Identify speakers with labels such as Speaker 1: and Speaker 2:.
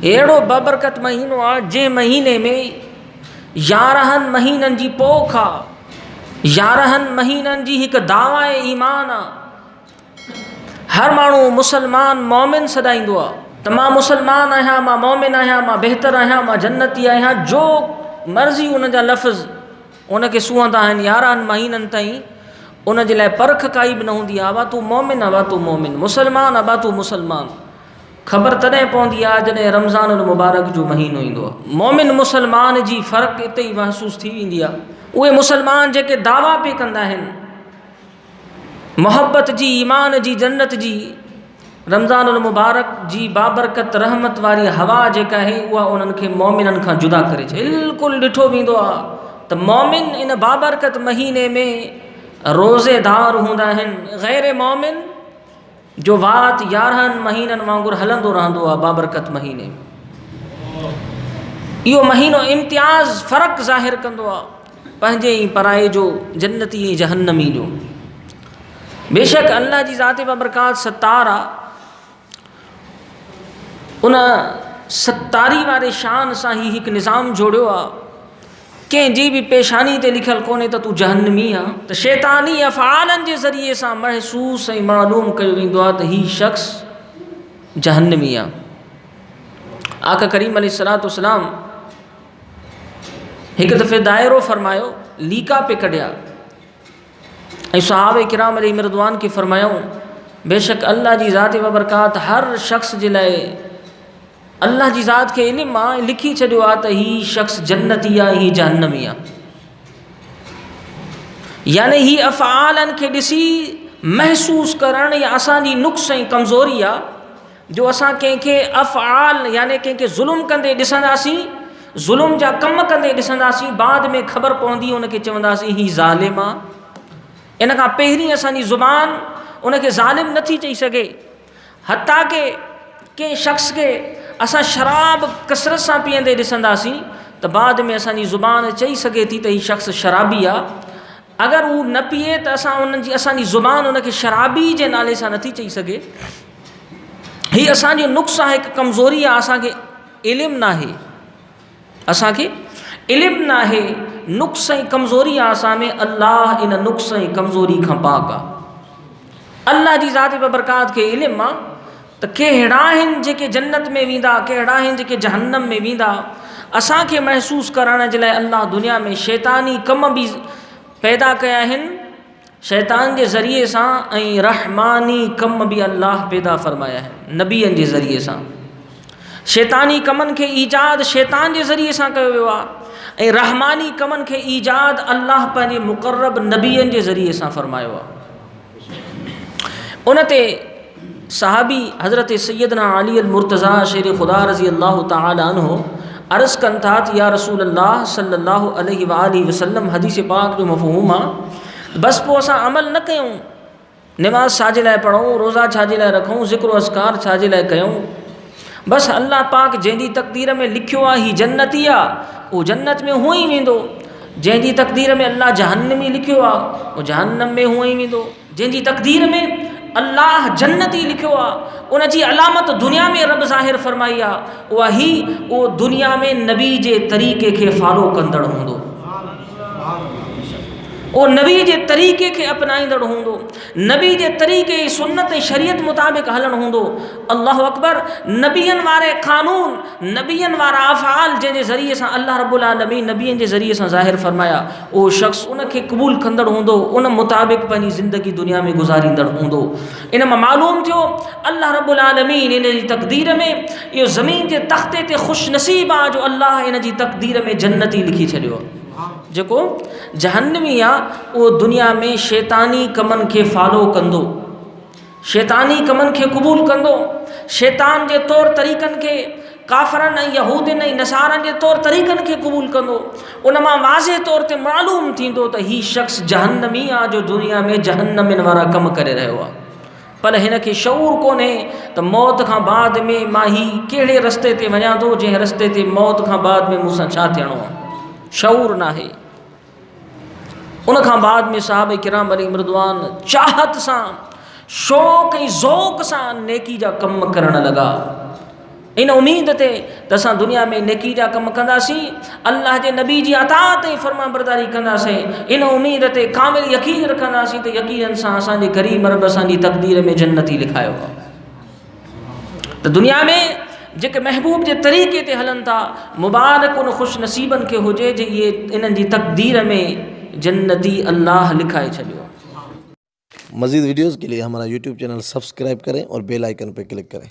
Speaker 1: अहिड़ो बाबरकत महीनो आहे जंहिं महीने में 11 महीननि जी पोख आहे, 11 महीननि जी हिकु दावा ईमान आहे। हर माण्हू मुसलमान मोमिन सॾाईंदो आहे त मां मुसलमान आहियां, मां मोमिन आहियां, मां बहितर आहियां, मां जन्नती आहियां। जो मर्ज़ी उन जा लफ़्ज़ उनखे सूहंदा आहिनि 11 महीननि ताईं। उन जे लाइ परख काई बि न हूंदी आहे, वा तूं मोमिन आहे, वा तूं मोमिन, मुसलमान आहे, वा तूं मुसलमान। ख़बर तॾहिं पवंदी आहे जॾहिं रमज़ान मुबारक जो महीनो ईंदो आहे। मोमिन मुसलमान जी फ़र्क़ु हिते ई महसूसु थी वेंदी आहे। उहे मुसलमान जेके दावा पे कंदा आहिनि मोहब्बत जी, ईमान जी, जन्नत जी, रमज़ान मुबारक जी बाबरकत रहमत वारी हवा जेका आहे उहा उन्हनि खे मोमिननि खां जुदा करे छॾे। बिल्कुलु ॾिठो वेंदो आहे त मोमिन इन बाबरकत महीने में रोज़ेदार हूंदा आहिनि। गैर मोमिन जो वात 11 महीननि वांगुरु हलंदो रहंदो आहे बाबरकत महीने। इहो महीनो इम्तियाज़ फ़र्क़ु ज़ाहिर कंदो आहे पंहिंजे ई पराए जो, जन्नती ऐं जहन्नमी जो। बेशक अल्लाह जी ज़ात बाबरकात सत्तार आहे। उन सत्तारी वारे शान सां ही हिकु निज़ाम जोड़ियो आहे। कंहिंजी बि पेशानी ते लिखियलु कोन्हे त तूं जहन्नमी आहे। त शैतानी अफ़आलनि जे ज़रिए सां महसूस ऐं मालूम कयो वेंदो आहे त हीउ शख़्स जहन्नमी आहे। आका करीम अलैहिस्सलाम हिकु दफ़े दायरो फ़रमायो, लीका पे कढिया ऐं सहाबे किराम अलैहिम रिदवान खे फ़रमायूं बेशक अल्लाह जी ज़ात बाबरकात हर शख़्स जे लाइ अल्लाह जी ज़ात खे इल्म आहे, लिखी छॾियो आहे त हीउ शख़्स जन्नती आहे, हीउ जहन्नमी आहे। यानी ही अफ़आलनि खे ॾिसी महसूस करणु या असांजी नुक़्स ऐं कमज़ोरी आहे जो असां कंहिंखे अफ़आल यानी कंहिंखे ज़ुल्म कंदे ॾिसंदासीं, ज़ुल्म जा कम कंदे ॾिसंदासीं, बाद में ख़बर पवंदी उनखे चवंदासीं हीउ ज़ालिम आहे। इन खां पहिरीं असांजी ज़ुबान उनखे ज़ालिम नथी चई सघे। हता के कंहिं शख़्स खे असां शराब कसरत सां पीअंदे ॾिसंदासीं त बाद में असांजी ज़ुबान चई सघे थी त हीउ शख़्स शराबी आहे। अगरि हू न पीए त असांजी ज़ुबान उनखे शराबी जे नाले सां नथी चई सघे। हीअ असांजो नुक़्स आहे, हिकु कमज़ोरी आहे। असांखे इल्मु नाहे, असांखे इल्मु नाहे, नुक़्स ऐं कमज़ोरी आहे असां में। अल्लाह इन नुक़्स ऐं कमज़ोरी खां पाक आहे। अल्लाह जी ज़ात बाबरकात खे इल्मु आहे त कहिड़ा आहिनि जेके जन्नत में वेंदा, कहिड़ा आहिनि जेके जहन्नम में वेंदा। असांखे महसूसु करण जे लाइ अल्लाह दुनिया में शैतानी कम बि पैदा कया आहिनि शैतान जे ज़रिए सां, ऐं रहमानी कम बि अल्लाह पैदा फ़रमाया आहिनि नबीअनि जे ज़रिए सां। शैतानी कमनि खे ईजाद शैतान जे ज़रिए सां कयो वियो आहे ऐं रहमानी कमनि खे ईजाद अल्लाह पंहिंजे मुक़र्रब नबीअनि जे ज़रिए सां फ़रमायो आहे। उन ते सहाबी हज़रत सैयदना अली अल मुर्तज़ा शेर ख़ुदा रज़ी अल्लाह तआला अन्हु अर्ज़ कनि था त या रसूल अल्लाह सल्लल्लाहु अलैहि वालैहि वसल्लम हदीस पाक जो मफ़हूम आहे बस पोइ असां अमल न कयूं, नमाज़ छाजे लाइ पढ़ूं, रोज़ा छाजे लाइ रखूं, ज़िक्र अज़कार छाजे लाइ कयूं। बसि अल्लाह पाक जंहिंजी तक़दीर में लिखियो आहे हीउ जन्नती आहे उहो जन्नत में हूअं ई वेंदो। जंहिंजी तक़दीर में अल्लाह जहन्नमी लिखियो आहे उहो जहन्नम में हूअं ई वेंदो। जंहिंजी तक़दीर में अल्लाह जन्नती लिखियो आहे उन जी अलामत दुनिया में रब ज़ाहिर फ़रमाई आहे उहा ही उहो दुनिया में नबी जे तरीक़े खे फॉलो कंदड़ हूंदो, उहो नबी जे तरीक़े खे अपनाईंदड़ हूंदो, नबी जे तरीक़े सुन्नत शरीयत मुताबिक़ हलणु हूंदो। अल्लाह अकबर। नबियनि वारे क़ानून, नबियनि वारा अफ़आल जंहिंजे ज़रिए सां अल्लाह रब्बुल आलमीन नबियनि जे ज़रिए सां ज़ाहिर फ़रमाया उहो शख़्स उनखे क़बूल कंदड़ हूंदो, उन मुताबिक़ पंहिंजी ज़िंदगी दुनिया में गुज़ारींदड़ हूंदो। इन मां मालूम थियो अल्लाह रब्बुल आलमीन इन जी तक़दीर में इहो ज़मीन जे तख़्ते ते ख़ुशनसीब आहे जो अल्लाह इन जी तक़दीर में जन्नती लिखी छॾियो आहे। जेको जहन्नमी आहे उहो दुनिया में शैतानी कमनि खे फॉलो कंदो, शैतानी कमनि खे क़बूल कंदो, शैतान जे तौर तरीक़नि खे काफ़रनि ऐं यहूदियुनि ऐं नसारनि जे तौर तरीक़नि खे क़बूल कंदो। उन मां वाज़े तौर ते मालूम थींदो त हीउ शख़्स जहन्नमी आहे जो दुनिया में जहन्नमिन वारा कम करे रहियो आहे। पर हिन खे शऊर कोन्हे त मौत खां बाद में मां ही कहिड़े रस्ते ते वञा थो, जंहिं रस्ते ते मौत खां बाद में मूंसां छा थियणो आहे, शऊर नाहे। उन खां बाद में सहाबा किराम अलैहिम रिदवान चाहत सां, शौक़ ऐं ज़ौक़ सां नेकी जा कम करण लॻा। इन उम्मीद ते त असां दुनिया में नेकी जा कम कंदासीं, अल्लाह जे नबी जी अतात ऐं फर्मा बरदारी कंदासीं। इन उम्मीद ते कामिल यकीन रखंदासीं त यकीनन सां असांजे ग़रीब रब असांजी तक़दीर में जन्नती लिखायो आहे। त दुनिया में जेके महबूब जे तरीक़े ते हलनि था, मुबारक उन ख़ुशि नसीबनि खे हुजे जे इहे इन्हनि जी तक़दीर में जन्नती अल्लाह लिखाए छॾियो।
Speaker 2: मज़ीद वीडियोज़ के लिए हमारा यूट्यूब चैनल सब्सक्राइब करें और बेल आइकन पर क्लिक करें।